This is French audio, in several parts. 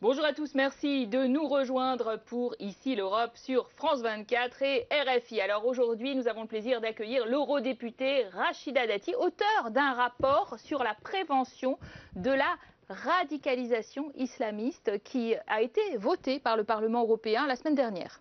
Bonjour à tous, merci de nous rejoindre pour Ici l'Europe sur France 24 et RFI. Alors aujourd'hui, nous avons le plaisir d'accueillir l'eurodéputée Rachida Dati, auteure d'un rapport sur la prévention de la radicalisation islamiste qui a été voté par le Parlement européen la semaine dernière.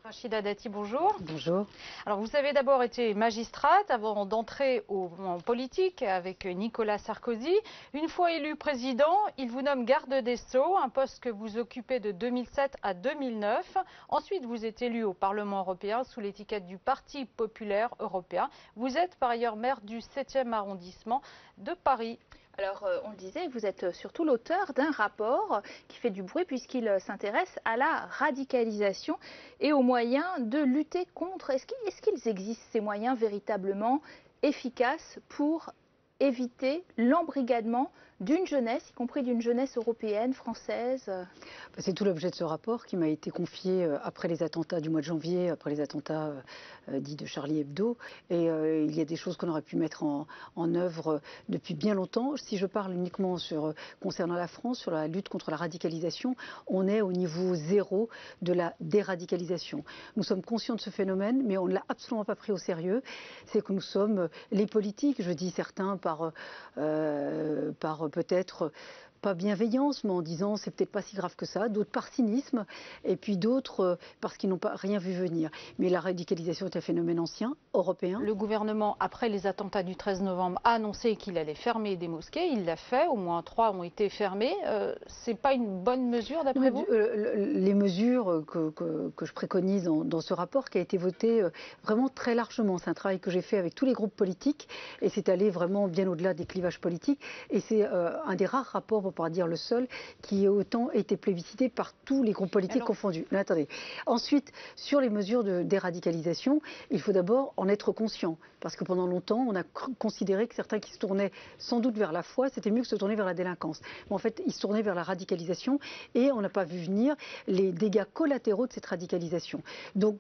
Rachida Dati, bonjour. Bonjour. Alors vous avez d'abord été magistrate avant d'entrer en politique avec Nicolas Sarkozy. Une fois élu président, il vous nomme garde des Sceaux, un poste que vous occupez de 2007 à 2009. Ensuite, vous êtes élu au Parlement européen sous l'étiquette du Parti populaire européen. Vous êtes par ailleurs maire du 7e arrondissement de Paris. Alors, on le disait, vous êtes surtout l'auteur d'un rapport qui fait du bruit puisqu'il s'intéresse à la radicalisation et aux moyens de lutter contre. Est-ce qu'ils existent, ces moyens véritablement efficaces pour éviter l'embrigadement d'une jeunesse, y compris d'une jeunesse européenne, française? C'est tout l'objet de ce rapport qui m'a été confié après les attentats du mois de janvier, après les attentats dits de Charlie Hebdo. Et il y a des choses qu'on aurait pu mettre en œuvre depuis bien longtemps. Si je parle uniquement concernant la France, sur la lutte contre la radicalisation, on est au niveau zéro de la déradicalisation. Nous sommes conscients de ce phénomène, mais on ne l'a absolument pas pris au sérieux. C'est que nous sommes les politiques, je dis certains par peut-être pas bienveillance, mais en disant c'est peut-être pas si grave que ça, d'autres par cynisme, et puis d'autres parce qu'ils n'ont pas rien vu venir. Mais la radicalisation est un phénomène ancien, européen. Le gouvernement, après les attentats du 13 novembre, a annoncé qu'il allait fermer des mosquées. Il l'a fait, au moins 3 ont été fermées. C'est pas une bonne mesure d'après vous? Les mesures que je préconise dans ce rapport, qui a été voté vraiment très largement, c'est un travail que j'ai fait avec tous les groupes politiques, et c'est allé vraiment bien au-delà des clivages politiques, et c'est un des rares rapports, pour pas dire le seul, qui a autant été plébiscité par tous les groupes politiques confondus. Mais attendez. Ensuite, sur les mesures de déradicalisation, il faut d'abord en être conscient, parce que pendant longtemps, on a considéré que certains qui se tournaient sans doute vers la foi, c'était mieux que se tourner vers la délinquance. Mais en fait, ils se tournaient vers la radicalisation, et on n'a pas vu venir les dégâts collatéraux de cette radicalisation. Donc,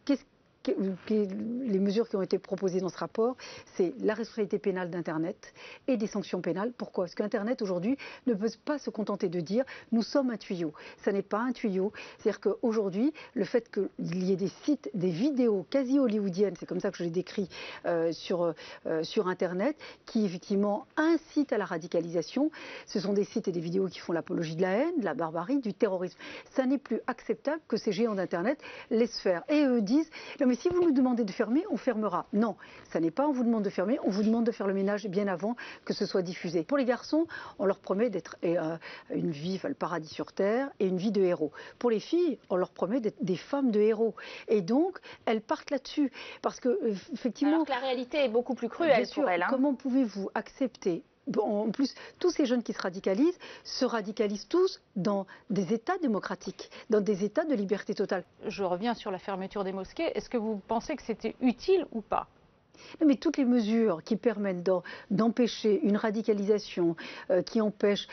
les mesures qui ont été proposées dans ce rapport, c'est la responsabilité pénale d'Internet et des sanctions pénales. Pourquoi? Parce qu'Internet aujourd'hui ne peut pas se contenter de dire nous sommes un tuyau. Ça n'est pas un tuyau. C'est-à-dire qu'aujourd'hui, le fait qu'il y ait des sites, des vidéos quasi hollywoodiennes, c'est comme ça que je l'ai décrit sur Internet, qui effectivement incitent à la radicalisation. Ce sont des sites et des vidéos qui font l'apologie de la haine, de la barbarie, du terrorisme. Ça n'est plus acceptable que ces géants d'Internet laissent faire. Et eux disent non, mais si vous nous demandez de fermer, on fermera. Non, ça n'est pas on vous demande de fermer, on vous demande de faire le ménage bien avant que ce soit diffusé. Pour les garçons, on leur promet d'être une vie, enfin, le paradis sur terre, et une vie de héros. Pour les filles, on leur promet d'être des femmes de héros. Et donc, elles partent là-dessus. Parce que, effectivement. Alors que la réalité est beaucoup plus cruelle pour elles. Comment pouvez-vous accepter? En plus, tous ces jeunes qui se radicalisent tous dans des États démocratiques, dans des États de liberté totale. Je reviens sur la fermeture des mosquées. Est-ce que vous pensez que c'était utile ou pas? Non, mais toutes les mesures qui permettent d'empêcher une radicalisation, qui empêchent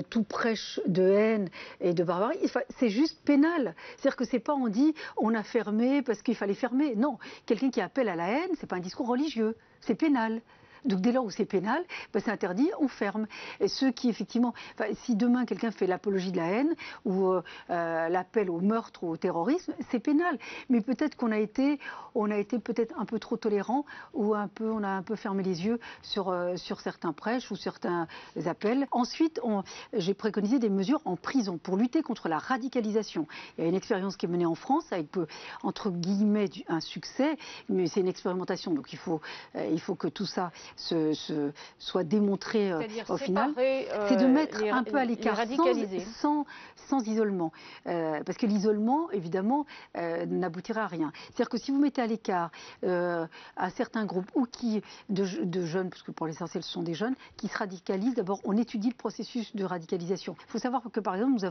tout prêche de haine et de barbarie, c'est juste pénal. C'est-à-dire que c'est pas on dit on a fermé parce qu'il fallait fermer. Non, quelqu'un qui appelle à la haine, c'est pas un discours religieux, c'est pénal. Donc dès lors où c'est pénal, c'est interdit, on ferme. Et ceux qui effectivement, si demain quelqu'un fait l'apologie de la haine ou l'appel au meurtre ou au terrorisme, c'est pénal. Mais peut-être qu'on a été peut-être un peu trop tolérant ou on a un peu fermé les yeux sur certains prêches ou certains appels. Ensuite, j'ai préconisé des mesures en prison pour lutter contre la radicalisation. Il y a une expérience qui est menée en France avec entre guillemets un succès, mais c'est une expérimentation, donc il faut que tout ça soit démontré au final. C'est de mettre un peu à l'écart, sans isolement. Parce que l'isolement, évidemment, n'aboutira à rien. C'est-à-dire que si vous mettez à l'écart un certain groupe de jeunes, parce que pour l'essentiel ce sont des jeunes, qui se radicalisent, d'abord on étudie le processus de radicalisation. Il faut savoir que par exemple nous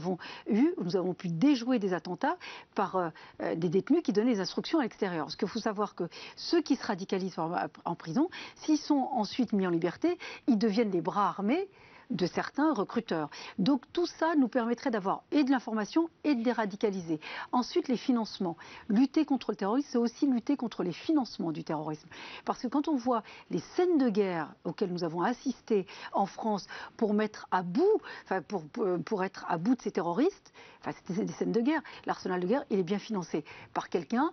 avons pu déjouer des attentats par des détenus qui donnaient des instructions à l'extérieur. Parce qu'il faut savoir que ceux qui se radicalisent en prison, s'ils sont ensuite mis en liberté, ils deviennent des bras armés de certains recruteurs. Donc tout ça nous permettrait d'avoir et de l'information et de déradicaliser. Ensuite, les financements. Lutter contre le terrorisme, c'est aussi lutter contre les financements du terrorisme. Parce que quand on voit les scènes de guerre auxquelles nous avons assisté en France pour mettre à bout, pour être à bout de ces terroristes, c'était des scènes de guerre. L'arsenal de guerre, il est bien financé par quelqu'un,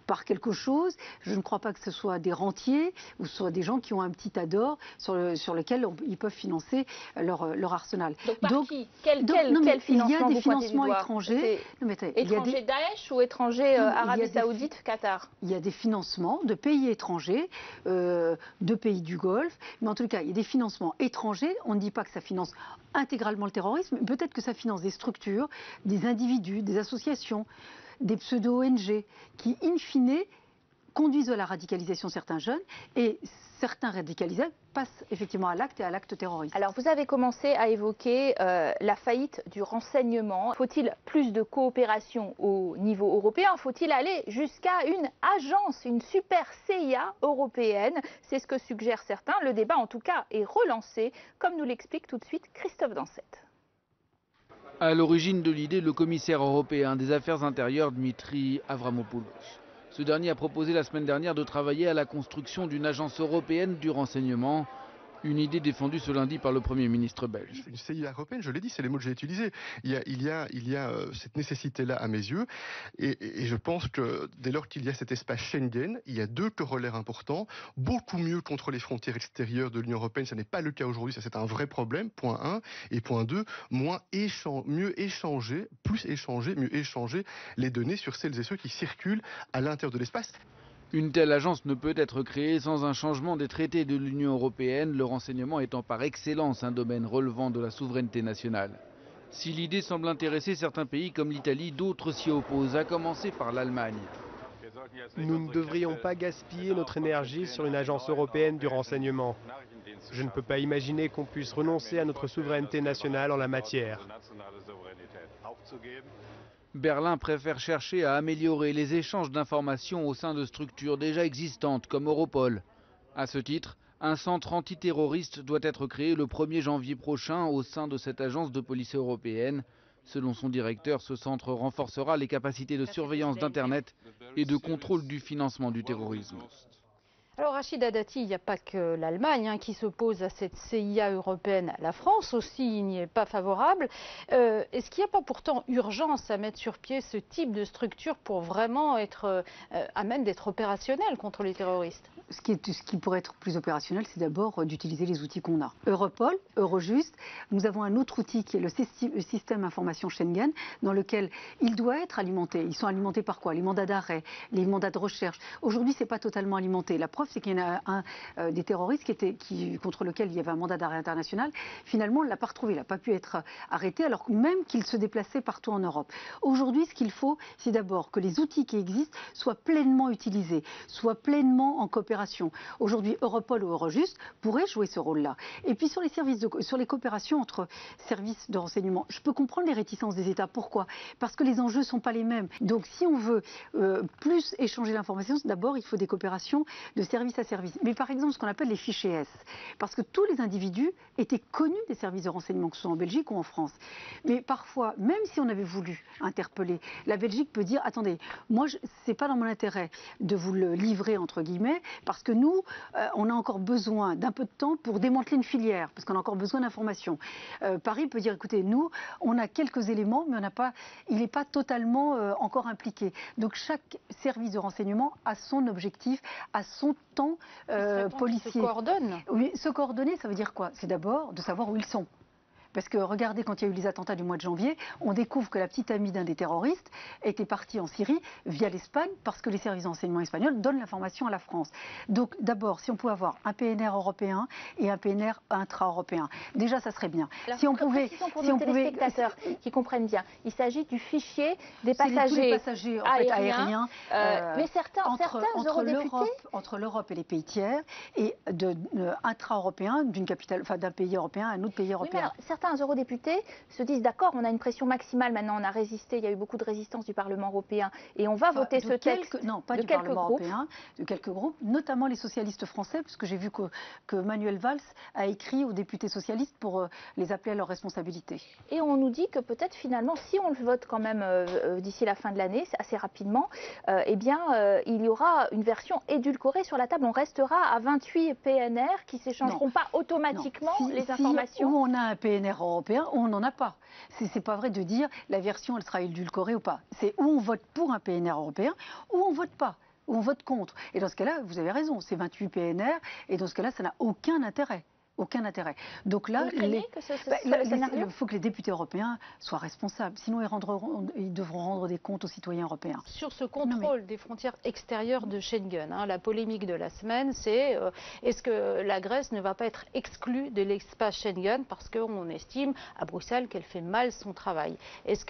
par quelque chose. Je ne crois pas que ce soit des rentiers ou ce soit des gens qui ont un petit tas d'or sur lequel ils peuvent financer leur arsenal. Donc, qui quel financement? Il y a des financements étrangers. Étrangers Daesh ou étrangers Arabie Saoudite, Qatar? Il y a des financements de pays étrangers, de pays du Golfe. Mais en tout cas, il y a des financements étrangers. On ne dit pas que ça finance intégralement le terrorisme. Peut-être que ça finance des structures, des individus, des associations, des pseudo-ONG qui, in fine, conduisent à la radicalisation certains jeunes et certains radicalisés passent effectivement à l'acte et à l'acte terroriste. Alors vous avez commencé à évoquer la faillite du renseignement. Faut-il plus de coopération au niveau européen? Faut-il aller jusqu'à une agence, une super CIA européenne? C'est ce que suggèrent certains. Le débat en tout cas est relancé, comme nous l'explique tout de suite Christophe Dansette. À l'origine de l'idée, le commissaire européen des affaires intérieures, Dimitri Avramopoulos. Ce dernier a proposé la semaine dernière de travailler à la construction d'une agence européenne du renseignement. Une idée défendue ce lundi par le Premier ministre belge. Une CIA européenne, je l'ai dit, c'est les mots que j'ai utilisés. Il y a cette nécessité-là à mes yeux. Et je pense que dès lors qu'il y a cet espace Schengen, il y a deux corollaires importants. Beaucoup mieux contre les frontières extérieures de l'Union européenne. Ce n'est pas le cas aujourd'hui, ça c'est un vrai problème, point 1. Et point 2, mieux échanger les données sur celles et ceux qui circulent à l'intérieur de l'espace. Une telle agence ne peut être créée sans un changement des traités de l'Union européenne, le renseignement étant par excellence un domaine relevant de la souveraineté nationale. Si l'idée semble intéresser certains pays comme l'Italie, d'autres s'y opposent, à commencer par l'Allemagne. Nous ne devrions pas gaspiller notre énergie sur une agence européenne du renseignement. Je ne peux pas imaginer qu'on puisse renoncer à notre souveraineté nationale en la matière. Berlin préfère chercher à améliorer les échanges d'informations au sein de structures déjà existantes comme Europol. À ce titre, un centre antiterroriste doit être créé le 1er janvier prochain au sein de cette agence de police européenne. Selon son directeur, ce centre renforcera les capacités de surveillance d'Internet et de contrôle du financement du terrorisme. Alors Rachida Dati, il n'y a pas que l'Allemagne qui s'oppose à cette CIA européenne. La France aussi n'y est pas favorable. Est-ce qu'il n'y a pas pourtant urgence à mettre sur pied ce type de structure pour vraiment être à même d'être opérationnel contre les terroristes? Ce qui pourrait être plus opérationnel, c'est d'abord d'utiliser les outils qu'on a. Europol, Eurojust, nous avons un autre outil qui est le système information Schengen, dans lequel il doit être alimenté. Ils sont alimentés par quoi? Les mandats d'arrêt, les mandats de recherche. Aujourd'hui, ce n'est pas totalement alimenté. La preuve, c'est qu'il y en a un des terroristes contre lequel il y avait un mandat d'arrêt international. Finalement, on ne l'a pas retrouvé. Il n'a pas pu être arrêté, alors même qu'il se déplaçait partout en Europe. Aujourd'hui, ce qu'il faut, c'est d'abord que les outils qui existent soient pleinement utilisés, soient pleinement en coopération. Aujourd'hui, Europol ou Eurojust pourraient jouer ce rôle-là. Et puis sur les coopérations entre services de renseignement, je peux comprendre les réticences des États. Pourquoi? Parce que les enjeux ne sont pas les mêmes. Donc si on veut plus échanger l'information, d'abord il faut des coopérations de service à service. Mais par exemple ce qu'on appelle les fichiers S. Parce que tous les individus étaient connus des services de renseignement, que ce soit en Belgique ou en France. Mais parfois, même si on avait voulu interpeller, la Belgique peut dire, attendez, moi c'est pas dans mon intérêt de vous le livrer entre guillemets, parce que nous, on a encore besoin d'un peu de temps pour démanteler une filière, parce qu'on a encore besoin d'informations. Paris peut dire, écoutez, nous, on a quelques éléments, mais il n'est pas totalement encore impliqué. Donc chaque service de renseignement a son objectif, a son temps policier. Se coordonne. Oui, se coordonner, ça veut dire quoi? C'est d'abord de savoir où ils sont. Parce que regardez, quand il y a eu les attentats du mois de janvier, on découvre que la petite amie d'un des terroristes était partie en Syrie via l'Espagne parce que les services de renseignement espagnols donnent l'information à la France. Donc d'abord, si on pouvait avoir un PNR européen et un PNR intra-européen, déjà ça serait bien. Alors, si on pouvait, pour nos téléspectateurs qui comprennent bien, il s'agit du fichier des passagers, aériens. Mais certains eurodéputés entre l'Europe et les pays tiers et intra-européens d'un pays européen à un autre pays européen. Oui, certains certains eurodéputés se disent d'accord, on a une pression maximale, maintenant on a résisté, il y a eu beaucoup de résistance du Parlement européen et on va voter ce texte. Non, pas du Parlement européen, de quelques groupes, notamment les socialistes français, puisque j'ai vu que Manuel Valls a écrit aux députés socialistes pour les appeler à leurs responsabilités. Et on nous dit que peut-être finalement, si on le vote quand même d'ici la fin de l'année, assez rapidement, eh bien, il y aura une version édulcorée sur la table. On restera à 28 PNR qui ne s'échangeront pas automatiquement les informations. Ou on a un PNR européen ou on n'en a pas. C'est pas vrai de dire la version elle sera édulcorée ou pas. C'est où on vote pour un PNR européen ou on vote pas. Ou on vote contre. Et dans ce cas-là, vous avez raison, c'est 28 PNR et dans ce cas-là, ça n'a aucun intérêt. Aucun intérêt. Donc là, il faut que les députés européens soient responsables. Sinon, ils devront rendre des comptes aux citoyens européens. Sur ce contrôle des frontières extérieures de Schengen, la polémique de la semaine, c'est est-ce que la Grèce ne va pas être exclue de l'espace Schengen parce qu'on estime à Bruxelles qu'elle fait mal son travail. Qu'est-ce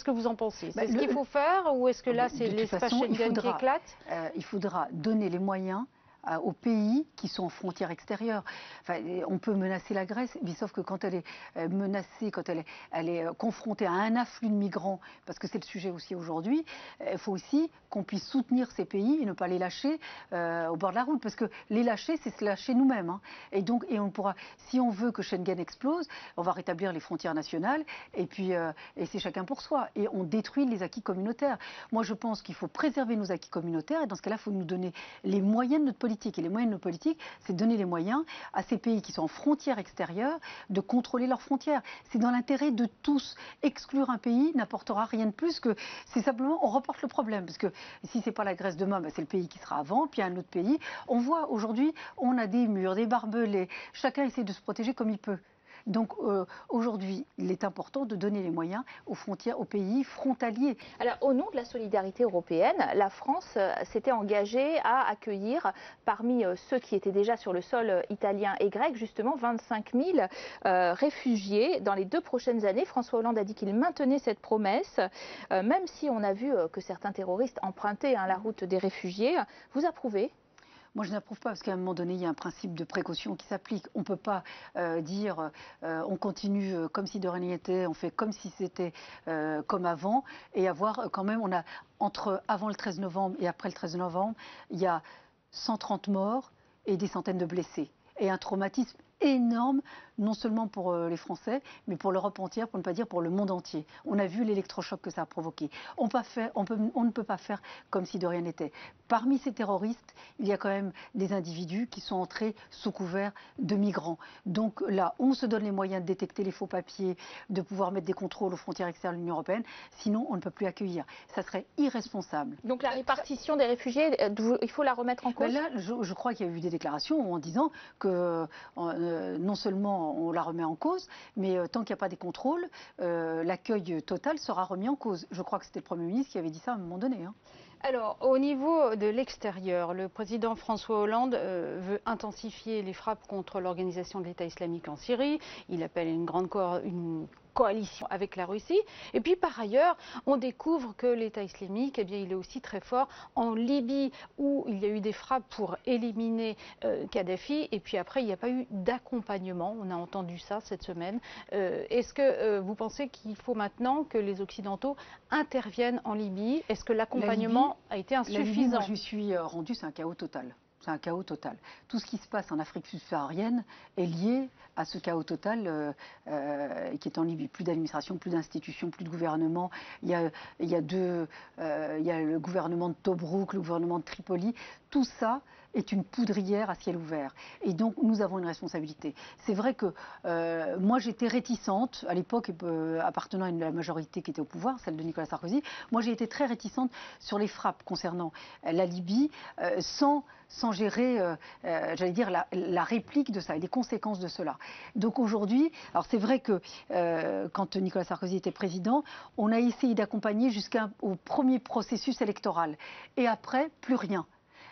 que vous en pensez? C'est ce qu'il faut faire ou est-ce que là, c'est l'espace Schengen qui éclate? Il faudra donner les moyens aux pays qui sont en frontières extérieures. Enfin, on peut menacer la Grèce, mais sauf que quand elle est menacée, quand elle est confrontée à un afflux de migrants, parce que c'est le sujet aussi aujourd'hui, il faut aussi qu'on puisse soutenir ces pays et ne pas les lâcher au bord de la route, parce que les lâcher, c'est se lâcher nous-mêmes. Hein. Et on pourra, si on veut que Schengen explose, on va rétablir les frontières nationales, et puis et c'est chacun pour soi. Et on détruit les acquis communautaires. Moi, je pense qu'il faut préserver nos acquis communautaires, et dans ce cas-là, il faut nous donner les moyens de notre politique. Et les moyens de nos politiques, c'est de donner les moyens à ces pays qui sont en frontières extérieures de contrôler leurs frontières. C'est dans l'intérêt de tous. Exclure un pays n'apportera rien de plus que... C'est simplement, on reporte le problème. Parce que si ce n'est pas la Grèce demain, c'est le pays qui sera avant, puis un autre pays. On voit aujourd'hui, on a des murs, des barbelés. Chacun essaie de se protéger comme il peut. Donc aujourd'hui, il est important de donner les moyens aux frontières, aux pays frontaliers. Alors au nom de la solidarité européenne, la France s'était engagée à accueillir parmi ceux qui étaient déjà sur le sol italien et grec, justement 25 000 réfugiés dans les 2 prochaines années. François Hollande a dit qu'il maintenait cette promesse, même si on a vu que certains terroristes empruntaient la route des réfugiés. Vous approuvez ? Moi, je n'approuve pas parce qu'à un moment donné, il y a un principe de précaution qui s'applique. On ne peut pas dire on continue comme si de rien n'était, on fait comme si c'était comme avant et avoir quand même, on a entre avant le 13 novembre et après le 13 novembre, il y a 130 morts et des centaines de blessés. Et un traumatisme énorme, non seulement pour les Français, mais pour l'Europe entière, pour ne pas dire pour le monde entier. On a vu l'électrochoc que ça a provoqué. On ne peut pas faire comme si de rien n'était. Parmi ces terroristes, il y a quand même des individus qui sont entrés sous couvert de migrants. Donc là, on se donne les moyens de détecter les faux papiers, de pouvoir mettre des contrôles aux frontières extérieures de l'Union européenne. Sinon, on ne peut plus accueillir. Ça serait irresponsable. Donc la répartition des réfugiés, il faut la remettre en cause? Là, je crois qu'il y a eu des déclarations en disant que non seulement on la remet en cause, mais tant qu'il n'y a pas des contrôles, l'accueil total sera remis en cause. Je crois que c'était le Premier ministre qui avait dit ça à un moment donné. Hein. Alors, au niveau de l'extérieur, le président François Hollande veut intensifier les frappes contre l'organisation de l'État islamique en Syrie. Il appelle une coalition avec la Russie. Et puis par ailleurs, on découvre que l'État islamique, eh bien, il est aussi très fort en Libye, où il y a eu des frappes pour éliminer Kadhafi. Et puis après, il n'y a pas eu d'accompagnement. On a entendu ça cette semaine. Est-ce que vous pensez qu'il faut maintenant que les Occidentaux interviennent en Libye? Est-ce que l'accompagnement a été insuffisant? La Libye, moi, je suis rendu, c'est un chaos total. C'est un chaos total. Tout ce qui se passe en Afrique subsaharienne est lié à ce chaos total qui est en Libye. Plus d'administration, plus d'institutions, plus de gouvernement. Il y a le gouvernement de Tobrouk, le gouvernement de Tripoli. Tout ça est une poudrière à ciel ouvert. Et donc, nous avons une responsabilité. C'est vrai que moi, j'étais réticente, à l'époque, appartenant à la majorité qui était au pouvoir, celle de Nicolas Sarkozy. Moi, j'ai été très réticente sur les frappes concernant la Libye, sans gérer, j'allais dire, la réplique de ça et les conséquences de cela. Donc aujourd'hui, alors c'est vrai que quand Nicolas Sarkozy était président, on a essayé d'accompagner jusqu'au premier processus électoral. Et après, plus rien.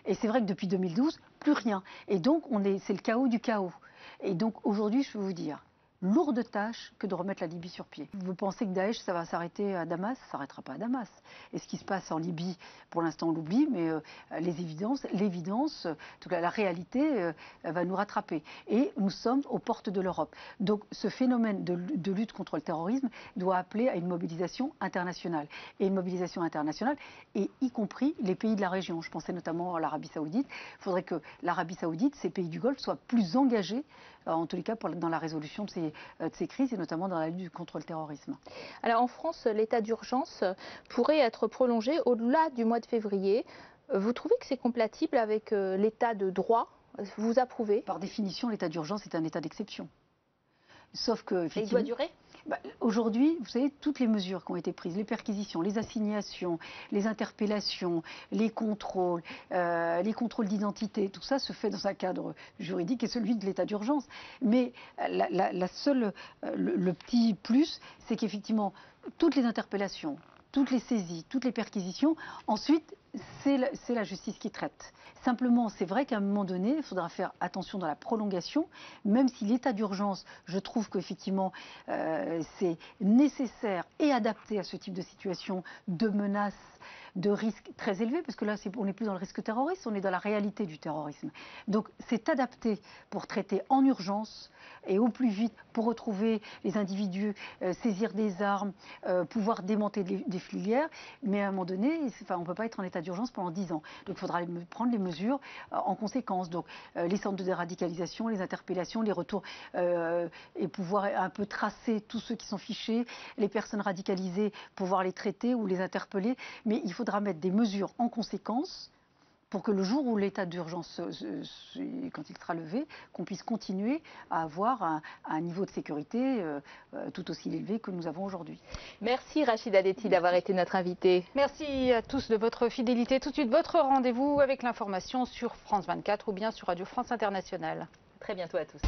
Et c'est vrai que depuis 2012, plus rien. Et donc, c'est le chaos du chaos. Et donc aujourd'hui, je peux vous dire, lourde tâche que de remettre la Libye sur pied. Vous pensez que Daesh, ça va s'arrêter à Damas? Ça ne s'arrêtera pas à Damas. Et ce qui se passe en Libye, pour l'instant, on l'oublie, mais l'évidence, en tout cas la réalité, va nous rattraper. Et nous sommes aux portes de l'Europe. Donc ce phénomène de lutte contre le terrorisme doit appeler à une mobilisation internationale. Et une mobilisation internationale, et y compris les pays de la région. Je pensais notamment à l'Arabie Saoudite. Il faudrait que l'Arabie Saoudite, ces pays du Golfe, soient plus engagés, en tous les cas dans la résolution de ces crises et notamment dans la lutte contre le terrorisme. Alors en France, l'état d'urgence pourrait être prolongé au-delà du mois de février. Vous trouvez que c'est compatible avec l'état de droit? Vous approuvez? Par définition, l'état d'urgence est un état d'exception. Sauf que, et il doit durer? Aujourd'hui, vous savez, toutes les mesures qui ont été prises, les perquisitions, les assignations, les interpellations, les contrôles d'identité, tout ça se fait dans un cadre juridique et celui de l'état d'urgence. Mais le petit plus, c'est qu'effectivement, toutes les interpellations, toutes les saisies, toutes les perquisitions, ensuite, c'est la justice qui traite. Simplement, c'est vrai qu'à un moment donné, il faudra faire attention dans la prolongation, même si l'état d'urgence, je trouve qu'effectivement, c'est nécessaire et adapté à ce type de situation, de menaces, de risques très élevés, parce que là, on n'est plus dans le risque terroriste, on est dans la réalité du terrorisme. Donc, c'est adapté pour traiter en urgence et au plus vite pour retrouver les individus, saisir des armes, pouvoir démanteler des filières. Mais à un moment donné, on ne peut pas être en état d'urgence pendant 10 ans. Donc, il faudra prendre les mesures en conséquence. Donc, les centres de déradicalisation, les interpellations, les retours, et pouvoir un peu tracer tous ceux qui sont fichés, les personnes radicalisées, pouvoir les traiter ou les interpeller. Mais il faudra mettre des mesures en conséquence pour que le jour où l'état d'urgence, quand il sera levé, qu'on puisse continuer à avoir un niveau de sécurité tout aussi élevé que nous avons aujourd'hui. Merci Rachida Dati d'avoir été notre invitée. Merci à tous de votre fidélité. Tout de suite, votre rendez-vous avec l'information sur France 24 ou bien sur Radio France Internationale. Très bientôt à tous.